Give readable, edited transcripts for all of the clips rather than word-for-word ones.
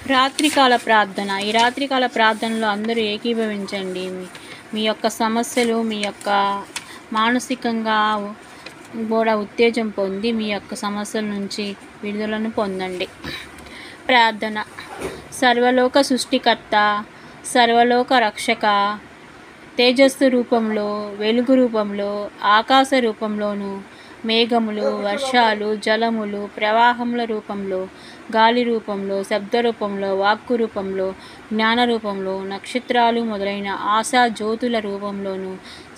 రాత్రికాల ప్రార్థన. ఈ రాత్రికాల ప్రార్థనలో అందరూ ఏకీభవించండి. మీ యొక్క సమస్యలు, మీ యొక్క మానసికంగా కూడా ఉత్తేజం పొంది మీ యొక్క సమస్యల నుంచి విడుదలను పొందండి. ప్రార్థన. సర్వలోక సృష్టికర్త, సర్వలోక రక్షక, తేజస్సు రూపంలో, వెలుగు రూపంలో, ఆకాశ రూపంలోను, మేఘములు, వర్షాలు, జలములు, ప్రవాహముల రూపంలో, గాలి రూపంలో, శబ్ద రూపంలో, వాక్కు రూపంలో, జ్ఞాన రూపంలో, నక్షత్రాలు మొదలైన ఆశా జ్యోతుల రూపంలోను,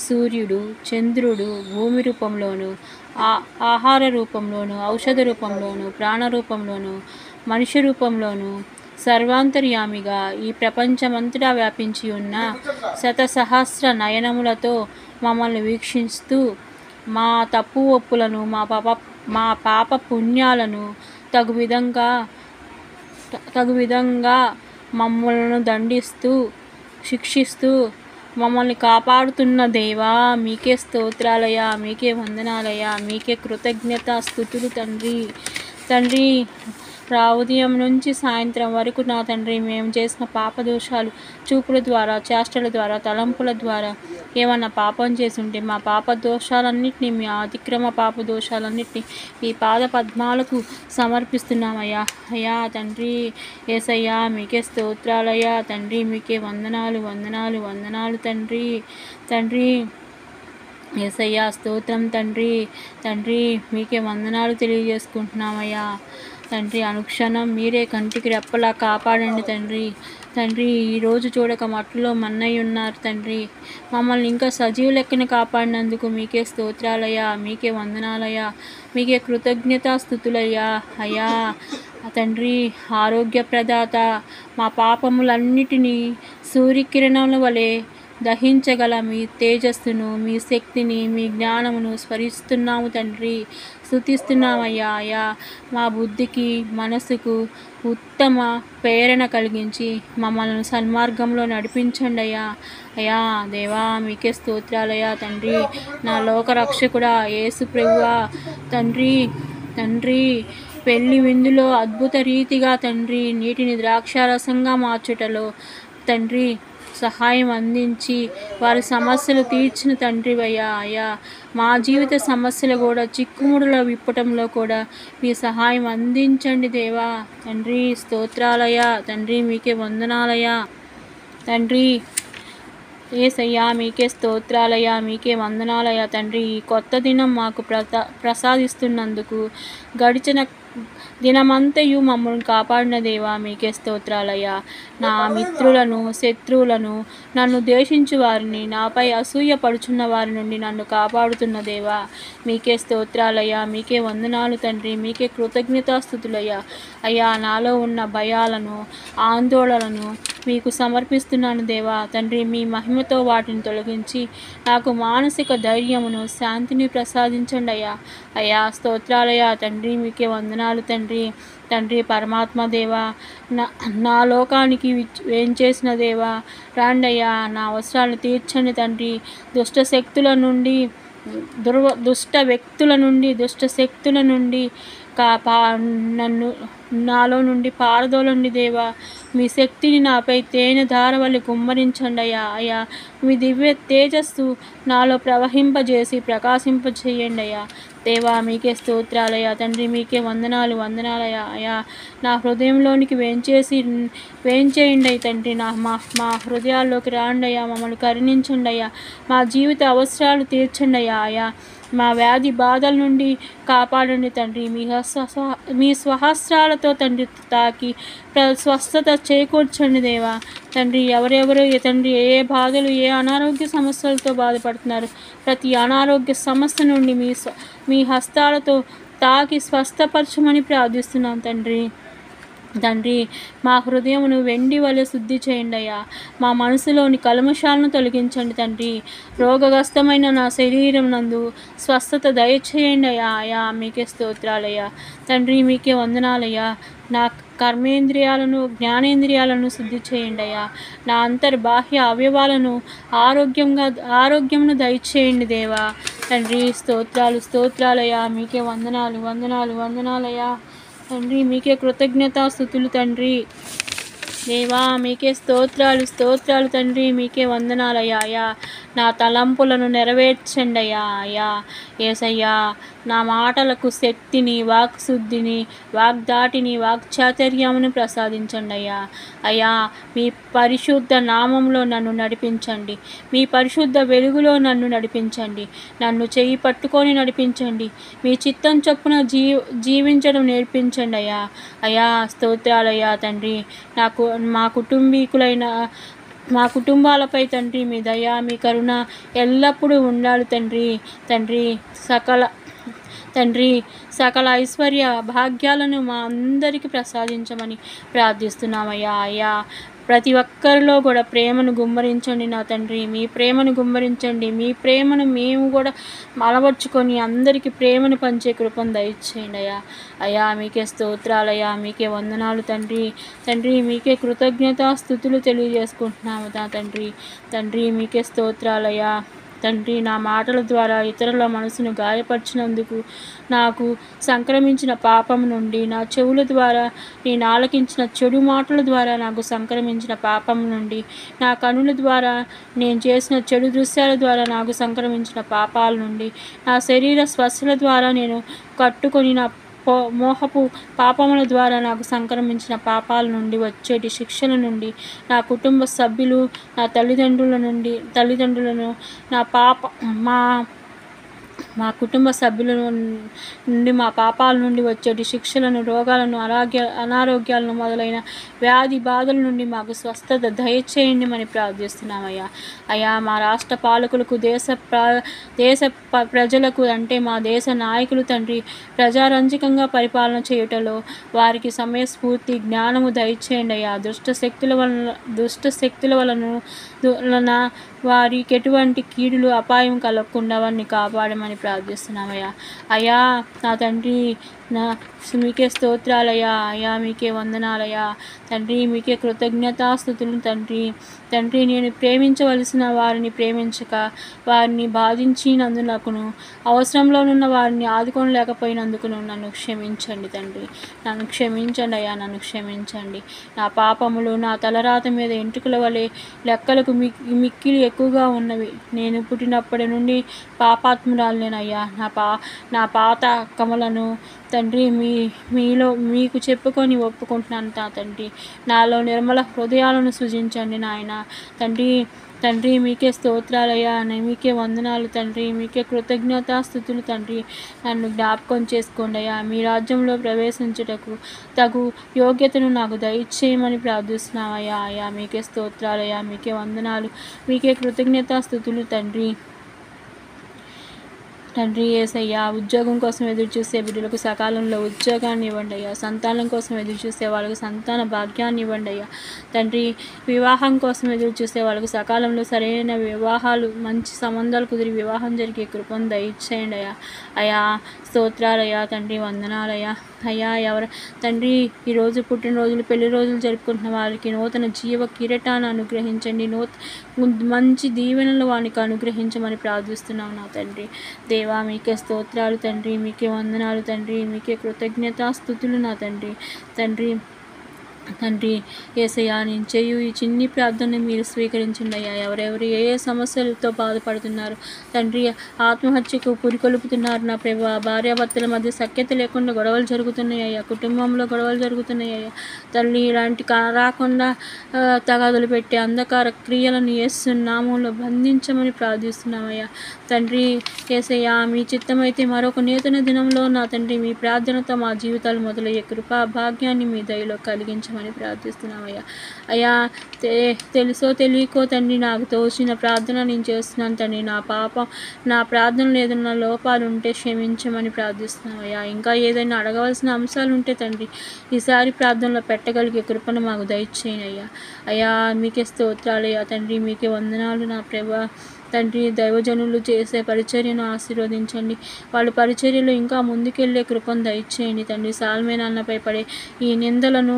సూర్యుడు, చంద్రుడు భూమి రూపంలోను, ఆహార రూపంలోను, ఔషధ రూపంలోను, ప్రాణ రూపంలోను, మనిషి రూపంలోను, సర్వాంతర్యామిగా ఈ ప్రపంచమంతటా వ్యాపించి ఉన్న శతసహస్ర నయనములతో మమ్మల్ని వీక్షిస్తూ మా తప్పు ఒప్పులను, మా పాప పుణ్యాలను తగు విధంగా మమ్మల్ని దండిస్తూ, శిక్షిస్తూ మమ్మల్ని కాపాడుతున్న దేవా, మీకే స్తోత్రాలయ, మీకే వందనాలయ, మీకే కృతజ్ఞత స్తుతులు తండ్రి. ఉదయం నుంచి సాయంత్రం వరకు నా తండ్రి మేము చేసిన పాపదోషాలు, చూపుల ద్వారా, చేష్టల ద్వారా, తలంపుల ద్వారా ఏమన్నా పాపం చేసి ఉంటే మా పాప దోషాలన్నింటినీ, మీ అతిక్రమ పాప దోషాలన్నింటినీ ఈ పాద పద్మాలకు సమర్పిస్తున్నామయ్యా. అయ్యా తండ్రి యేసయ్యా, మీకే స్తోత్రాలయ్యా తండ్రి, మీకే వందనాలు తండ్రి యేసయ్యా, స్తోత్రం తండ్రి మీకే వందనాలు తెలియజేసుకుంటున్నామయ్యా తండ్రి. అనుక్షణం మీరే కంటికి రెప్పలా కాపాడండి తండ్రి. ఈరోజు చూడక మట్టిలో మన్నయ్య ఉన్నారు తండ్రి. మమ్మల్ని ఇంకా సజీవ లెక్కన కాపాడినందుకు మీకే స్తోత్రాలయ్యా, మీకే వందనాలయ్యా, మీకే కృతజ్ఞతాస్తుతులయ్యా. అయ్యా తండ్రి, ఆరోగ్య ప్రదాత, మా పాపములన్నిటినీ సూర్యకిరణముల వలె దహించగల మీ తేజస్సును, మీ శక్తిని, మీ జ్ఞానమును స్మరిస్తున్నాము తండ్రి, స్తుతిస్తున్నామయ్యా. అయ్యా మా బుద్ధికి, మనసుకు ఉత్తమ ప్రేరణ కలిగించి మమ్మల్ని సన్మార్గంలో నడిపించండి అయ్యా. అయ్యా దేవా, మీకే స్తోత్రాలయ్యా తండ్రి. నా లోకరక్షకుడా యేసు ప్రభువా తండ్రి పెళ్లి విందులో అద్భుత రీతిగా తండ్రి నీటిని ద్రాక్షారసంగా మార్చుటలో తండ్రి సహాయం అందించి వారి సమస్యలు తీర్చిన తండ్రివయ్యా. అయ్యా మా జీవిత సమస్యలు కూడా చిక్కుముడుల విప్పటంలో కూడా మీ సహాయం అందించండి దేవా తండ్రి. స్తోత్రాలయ్యా తండ్రి, మీకే వందనాలయ్యా తండ్రి. యేసయ్యా, మీకే స్తోత్రాలయ్యా, మీకే వందనాలయ్యా తండ్రి. ఈ కొత్త దినం మాకు ప్రసాదిస్తున్నందుకు, గడిచిన దినమంతయు మమ్మల్ని కాపాడిన దేవా, మీకే స్తోత్రాలయ్యా. నా మిత్రులను, శత్రువులను, నన్ను ద్వేషించు వారిని, నాపై అసూయ పడుచున్న వారి నుండి నన్ను కాపాడుతున్న దేవా, మీకే స్తోత్రాలయ్యా, మీకే వందనాలు తండ్రి, మీకే కృతజ్ఞతాస్తుతులయ్యా. అయ్యా నాలో ఉన్న భయాలను, ఆందోళనలను మీకు సమర్పిస్తున్నాను దేవా తండ్రి. మీ మహిమతో వాటిని తొలగించి నాకు మానసిక ధైర్యమును, శాంతిని ప్రసాదించండి అయ్యా. అయ్యా స్తోత్రాలయ్యా తండ్రి, మీకే వందనాలు తండ్రి. పరమాత్మ దేవా, నా లోకానికి వేంచేసిన దేవా, రాండయ్యా, నా అవసరాలను తీర్చండి తండ్రి. దుష్ట శక్తుల నుండి నన్ను నాలో నుండి పారదోలండి దేవా. మీ శక్తిని నాపై తేనె ధారవల్లి కుమ్మరించండి అయ్యా. అయ్యా మీ దివ్య తేజస్సు నాలో ప్రవహింపజేసి ప్రకాశింపచేయండి అయ్యా దేవా, మీకే స్తోత్రాలయ్యా తండ్రి, మీకే వందనాలయ్యా. అయ్యా నా హృదయంలోనికి వేంచేయండి అయ్యి తండ్రి. మా హృదయాల్లోకి రాండి అయ్యా, మమ్మల్ని కరుణించండి అయ్యా, మా జీవిత అవసరాలు తీర్చండి అయ్యా. అయ్యా మా వ్యాధి బాధల నుండి కాపాడండి తండ్రి. మీ స్వహస్రాలతో తండ్రి తాకి స్వస్థత చేకూర్చండి దేవా తండ్రి. ఎవరెవరు తండ్రి ఏ బాధలు, ఏ అనారోగ్య సమస్యలతో బాధపడుతున్నారు, ప్రతి అనారోగ్య సమస్య నుండి మీ హస్తాలతో తాకి స్వస్థపరచమని ప్రార్థిస్తున్నాం తండ్రి. మా హృదయమును వెండి వలె శుద్ధి చేయండి అయ్యా. మా మనసులోని కల్మషాలను తొలగించండి తండ్రి. రోగగ్రస్తమైన నా శరీరం నందు స్వస్థత దయచేయండి అయ్యా. అయ్యా మీకే స్తోత్రాలయ్యా తండ్రి, మీకే వందనాలయ్యా. నా కర్మేంద్రియాలను, జ్ఞానేంద్రియాలను శుద్ధి చేయండి అయ్యా. నా అంతర్బాహ్య అవయవాలను ఆరోగ్యమును దయచేయండి దేవా తండ్రి. స్తోత్రాలయ్యా, మీకే వందనాలయ్యా తండ్రి, మీకే కృతజ్ఞతాస్తుతులు తండ్రి. దేవా మీకే స్తోత్రాలు స్తోత్రాలు తండ్రి, మీకే వందనాలయ్యా. అయ్యా నా తలంపులను నెరవేర్చండి అయ్యా. అయ్యా యేసయ్యా నా మాటలకు శక్తిని, వాక్శుద్ధిని, వాగ్దాటిని, వాక్చాతుర్యమును ప్రసాదించండి అయ్యా. అయ్యా మీ పరిశుద్ధ నామంలో నన్ను నడిపించండి, మీ పరిశుద్ధ వెలుగులో నన్ను నడిపించండి, నన్ను చెయ్యి పట్టుకొని నడిపించండి, మీ చిత్తం చొప్పున జీవించడం నేర్పించండి అయ్యా. అయ్యా స్తోత్రాలయ్యా తండ్రి. నాకు మా కుటుంబాలపై తండ్రి మీ దయ, మీ కరుణ ఎల్లప్పుడూ ఉండాలి తండ్రి. సకల ఐశ్వర్య భాగ్యాలను మా అందరికీ ప్రసాదించమని ప్రార్థిస్తున్నామయ్యా. అయ్యా ప్రతి ఒక్కరిలో కూడా ప్రేమను గుమ్మరించండి నా తండ్రి, మీ ప్రేమను గుమ్మరించండి. మీ ప్రేమను మేము కూడా అలవర్చుకొని అందరికీ ప్రేమను పంచే కృపను దయచేయండి అయ్యా. అయ్యా మీకే స్తోత్రాలయ్యా, మీకే వందనాలు తండ్రి, మీకే కృతజ్ఞతాస్తుతులు తెలియజేసుకుంటున్నాము నా తండ్రి, మీకే స్తోత్రాలయ్యా. తండ్రి నా మాటల ద్వారా ఇతరుల మనసును గాయపరిచినందుకు, నాకు సంక్రమించిన పాపం నుండి, నా చెవుల ద్వారా నేను ఆలకించిన చెడు మాటల ద్వారా నాకు సంక్రమించిన పాపం నుండి, నా కనుల ద్వారా నేను చేసిన చెడు దృశ్యాల ద్వారా నాకు సంక్రమించిన పాపాల నుండి, నా శరీర స్పర్శల ద్వారా నేను కట్టుకొని నా మోహపు పాపముల ద్వారా నాకు సంక్రమించిన పాపాల నుండి వచ్చేటి శిక్షల నుండి, నా కుటుంబ సభ్యులు, నా తల్లిదండ్రులను మా కుటుంబ సభ్యుల నుండి మా పాపాల నుండి వచ్చేటి శిక్షలను, రోగాలను, అనారోగ్యాలను మొదలైన వ్యాధి బాధల నుండి మాకు స్వస్థత దయచేయండి అని ప్రార్థిస్తున్నామయ్యా. అయ్యా మా రాష్ట్ర పాలకులకు, దేశ ప్రజలకు అంటే మా దేశ నాయకులు తండ్రి ప్రజారంజకంగా పరిపాలన చేయుటలో వారికి సమయస్ఫూర్తి జ్ఞానము దయచేయండి అయ్యా. దుష్ట శక్తుల వలన వారికి ఎటువంటి కీడులు అపాయం కలగకుండా వారిని కాపాడమని ప్రార్థిస్తున్నామయ్యా. అయ్యా నా తండ్రి మీకే స్తోత్రాలయ్యా. అయ్యా మీకే వందనాలయ్యా తండ్రి, మీకే కృతజ్ఞతాస్తుతులు తండ్రి. నేను ప్రేమించవలసిన వారిని ప్రేమించక వారిని బాధించినందునకును, అవసరంలోనున్న వారిని ఆదుకోలేకపోయినందుకును నన్ను క్షమించండి తండ్రి. నన్ను క్షమించండి అయ్యా, నన్ను క్షమించండి. నా పాపములు నా తలరాత మీద ఎంట్రుకల వలె లెక్కలకు మిక్కిలి ఎక్కువగా ఉన్నవి. నేను పుట్టినప్పటి నుండి పాపాత్మురాలినేనయ్యా. నా పాత కమలను తండ్రి మీకు చెప్పుకొని ఒప్పుకుంటున్నాను తండ్రి. నాలో నిర్మల హృదయాలను సృజించండి నాయన తండ్రి. మీకే స్తోత్రాలయ్యా, మీకే వందనాలు తండ్రి, మీకే కృతజ్ఞతాస్తుతులు తండ్రి. నన్ను జ్ఞాపకం చేసుకోండి అయ్యా. మీ రాజ్యంలో ప్రవేశించుటకు తగు యోగ్యతను నాకు దయచేయమని ప్రార్థిస్తున్నామయ్యా. అయ్యా మీకే స్తోత్రాలయ్యా, మీకే వందనాలు, మీకే కృతజ్ఞతాస్తుతులు తండ్రి యేసయ్యా. ఉద్యోగం కోసం ఎదురు చూసే బిడ్డలకు సకాలంలో ఉద్యోగాన్ని ఇవ్వండి అయ్యా. సంతానం కోసం ఎదురు చూసే వాళ్ళకు సంతాన భాగ్యాన్ని ఇవ్వండి అయ్యా తండ్రి. వివాహం కోసం ఎదురు చూసే వాళ్ళకు సకాలంలో సరైన వివాహాలు, మంచి సంబంధాలు కుదిరి వివాహం జరిగే కృపను దయచేయండి అయ్యా. అయ్యా స్తోత్రాలయ్యా తండ్రి, వందనాలయ్యా. అయ్యా తండ్రి ఈరోజు పుట్టినరోజులు, పెళ్లి రోజులు జరుపుకుంటున్న వారికి నూతన జీవ కిరీటాన్ని అనుగ్రహించండి. మంచి దీవెనలు వానికి అనుగ్రహించమని ప్రార్థిస్తున్నాం నా తండ్రి. దేవా మీకే స్తోత్రాలు తండ్రి, మీకే వందనాలు తండ్రి, మీకే కృతజ్ఞతాస్తుతులు నా తండ్రి యేసయ్యా. నేను చేయు ఈ చిన్ని ప్రార్థనని మీరు స్వీకరించండి అయ్యా. ఎవరెవరు ఏ సమస్యలతో బాధపడుతున్నారు తండ్రి, ఆత్మహత్యకు పురికొల్పుతున్నారు నా ప్రభు, భార్యాభర్తల మధ్య సఖ్యత లేకుండా గొడవలు జరుగుతున్నాయి అయ్యా, కుటుంబంలో గొడవలు జరుగుతున్నాయి అయ్యా తల్లి. ఇలాంటి రాకుండా తగాదులు పెట్టే అంధకార క్రియలను యేసు నామంలో బంధించమని ప్రార్థిస్తున్నామయ్యా తండ్రి యేసయ్యా. మీ చిత్తమైతే మరొక నూతన దినంలో నా తండ్రి మీ ప్రార్థనతో మా జీవితాలు మొదలయ్యే కృపా భాగ్యాన్ని మీ దయలో కలిగించమని ప్రార్థిస్తున్నామయ్యా. అయ్యా తెలుసో తెలియకో తండ్రి నాకు తోచిన ప్రార్థన నేను చేస్తున్నాను తండ్రి. నా ప్రార్థనలు ఏదైనా లోపాలు ఉంటే క్షమించమని ప్రార్థిస్తున్నామయ్యా. ఇంకా ఏదైనా అడగవలసిన అంశాలు ఉంటే తండ్రి ఈసారి ప్రార్థనలో పెట్టగలిగే కృపను మాకు దయచేయండి అయ్యా. అయ్యా మీకే స్తోత్రాలయ్యా తండ్రి, మీకే వందనాలు నా ప్రభా తండ్రి. దైవజనులు చేసే పరిచర్యను ఆశీర్వదించండి. వాళ్ళ పరిచర్యలో ఇంకా ముందుకెళ్ళే కృపను దయచేయండి తండ్రి. సాల్మేన్ అన్నపై పడే ఈ నిందలను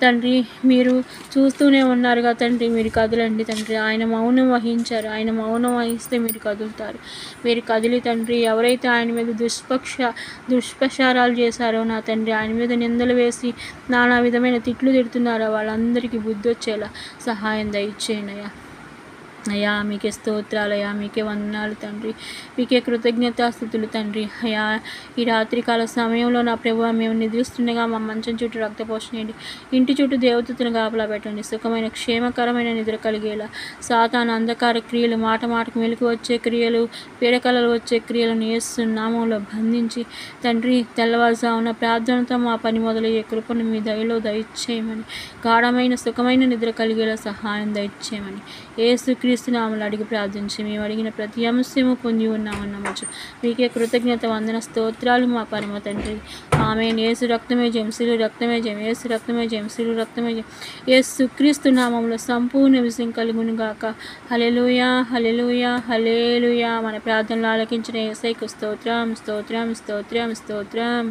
తండ్రి మీరు చూస్తూనే ఉన్నారుగా తండ్రి, మీరు కదలండి తండ్రి. ఆయన మౌనం వహించారు, ఆయన మౌనం వహిస్తే మీరు కదులుతారు. మీరు కదిలి తండ్రి, ఎవరైతే ఆయన మీద దుష్ప్రచారాలు చేశారో నా తండ్రి, ఆయన మీద నిందలు వేసి నానా విధమైన తిట్లు తిడుతున్నారో వాళ్ళందరికీ బుద్ధి వచ్చేలా సహాయం దయచేయండి అయ్యా. అయ్యా మీకే స్తోత్రాలయ్యా, మీకే వందనాలు తండ్రి, మీకే కృతజ్ఞతాస్థుతులు తండ్రి. అయ్యా ఈ రాత్రికాల సమయంలో నా ప్రభువా మేము నిద్రిస్తుండగా మా మంచం చుట్టూ రక్తపోషణయండి, ఇంటి చుట్టూ దేవదూతను కాపలా పెట్టండి. సుఖమైన క్షేమకరమైన నిద్ర కలిగేలా సాతాను అంధకార క్రియలు, మాట మాటకు మెలకు వచ్చే క్రియలు, పీడకలలు వచ్చే క్రియలను యేసు నామంలో బంధించి తండ్రి, తెల్లవారుజామున ప్రార్థనతో మా పని మొదలయ్యే కృపను మీ దయలో దయచేయమని, గాఢమైన సుఖమైన నిద్ర కలిగేలా సహాయం దయచేయమని యేసుక్రీస్తు నామములో అడిగి ప్రార్థించి మేము అడిగిన ప్రతి అంశము పొంది ఉన్నామని నమ్మచ్చు. మీకే కృతజ్ఞత వందన స్తోత్రాలు మా పరమ తండ్రి. ఆమేన్. యేసు రక్తమే జయం, శిలువ రక్తమే జయం, యేసు రక్తమే జయం, శిలువ రక్తమే జయం. యేసుక్రీస్తు నామములో సంపూర్ణ విజయం కలుగును గాక. హల్లెలూయా, హల్లెలూయా, హల్లెలూయా. మన ప్రార్థనలు ఆలకించిన యేసయ్యకు స్తోత్రం, స్తోత్రం, స్తోత్రం, స్తోత్రం.